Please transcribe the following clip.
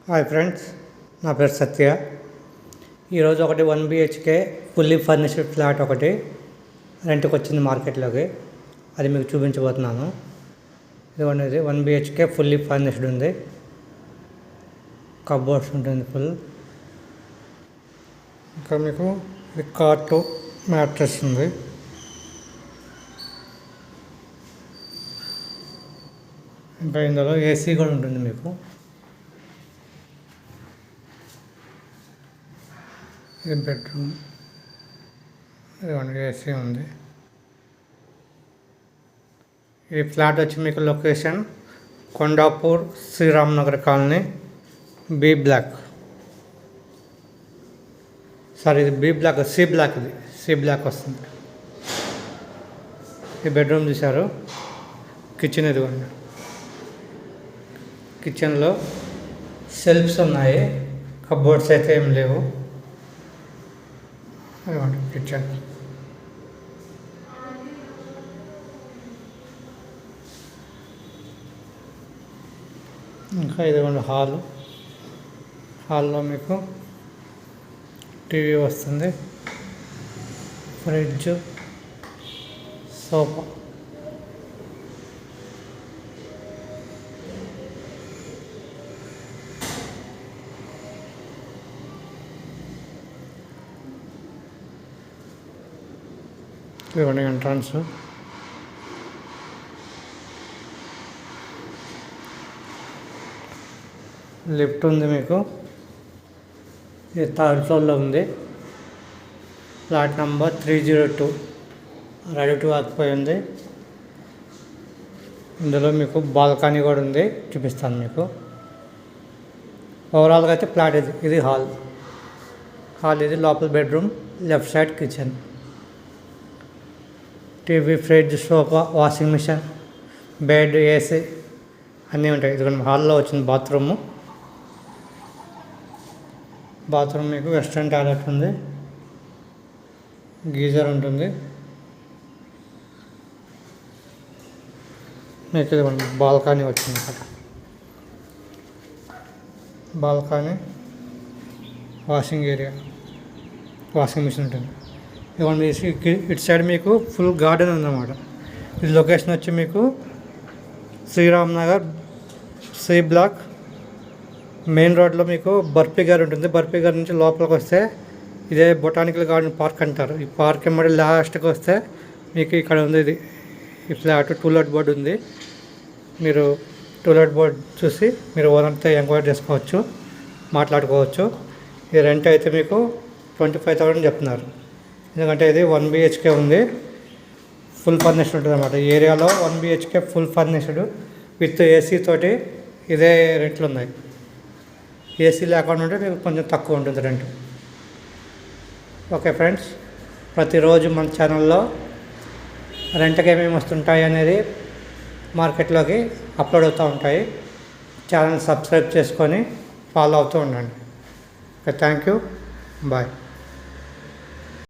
Hi friends, నా పేరు సత్య. ఈరోజు ఒకటి 1 BHK ఫుల్లీ ఫర్నిష్డ్ ఫ్లాట్ ఒకటి రెంట్కి వచ్చింది మార్కెట్లోకి. అది మీకు చూపించబోతున్నాను. ఇదిగోండి, 1 BHK ఫుల్లీ ఫర్నిష్డ్ ఉంది. కబోర్డ్స్ ఉంటుంది ఫుల్. ఇంకా మీకు కార్టు మ్యాట్రెస్ ఉంది. ఇంకా ఇందులో ఏసీ కూడా ఉంటుంది మీకు. ఇది బెడ్రూమ్. ఇదిగోండి, ఏసీ ఉంది. ఈ ఫ్లాట్ వచ్చి మీకు location Kondapur Sriram Nagar colony, B block. Sorry, ఇది బి బ్లాక్, సి బ్లాక్. ఇది సి బ్లాక్ వస్తుంది. ఈ బెడ్రూమ్ చూసారు. కిచెన్ ఇదిగోండి. కిచెన్లో షెల్ఫ్స్ ఉన్నాయి, కబోర్డ్స్ అయితే ఏం లేవు. ఇదిగోండి కిచెన్. ఇంకా ఇదిగోండి హాల్లో మీకు టీవీ వస్తుంది, ఫ్రిడ్జ్, సోఫా. ఇదిగోండి ఎంట్రన్స్. లిఫ్ట్ ఉంది మీకు. ఇది 3rd ఫ్లోర్లో ఉంది. Flat number 302 ready to occupy ఉంది. ఇందులో మీకు బాల్కనీ కూడా ఉంది, చూపిస్తాను మీకు. ఓవరాల్గా అయితే ఫ్లాట్ ఇది హాల్. ఇది లోపల bedroom, left side kitchen. TV, fridge, sofa, washing machine, bed, AC అన్నీ ఉంటాయి. ఇది హాల్లో వచ్చింది బాత్రూమ్ మీకు వెస్ట్రన్ టాయిలెట్ ఉంది, గీజర్ ఉంటుంది. మీకు ఇది బాల్కనీ వచ్చింది. Balcony, washing area, washing machine ఉంటుంది. ఇవన్నీ ఇటు సైడ్ మీకు ఫుల్ గార్డెన్ ఉందన్నమాట. ఇది లొకేషన్ వచ్చి మీకు Sriram Nagar, C block, main రోడ్లో మీకు బర్ఫీ గారు ఉంటుంది. బర్ఫీ గారి నుంచి లోపలికి వస్తే ఇదే బొటానికల్ గార్డెన్ పార్క్ అంటారు. ఈ పార్క్ ఎమ్మడి లాస్ట్కి వస్తే మీకు ఇక్కడ ఉంది ఇది ఈ ఫ్లాట్. టూలెట్ బోర్డు ఉంది. మీరు టూలెట్ బోర్డు చూసి మీరు ఓనర్తో ఎంక్వైరీ చేసుకోవచ్చు, మాట్లాడుకోవచ్చు. ఈ రెంట్ అయితే మీకు 25,000 చెప్తున్నారు. ఎందుకంటే ఇది 1 BHK ఉంది, ఫుల్ ఫర్నిష్డ్ ఉంటుంది అన్నమాట. ఈ ఏరియాలో 1 BHK full furnished with AC తోటి ఇదే రెంట్లు ఉన్నాయి. ఏసీ లేకుండా ఉంటే మీకు కొంచెం తక్కువ ఉంటుంది రెంట్. ఓకే ఫ్రెండ్స్, ప్రతిరోజు మన ఛానల్లో రెంట్కి ఏమేమి వస్తుంటాయి అనేది మార్కెట్లోకి అప్లోడ్ అవుతూ ఉంటాయి. ఛానల్ సబ్స్క్రైబ్ చేసుకొని ఫాలో అవుతూ ఉండండి. Okay, thank you, bye.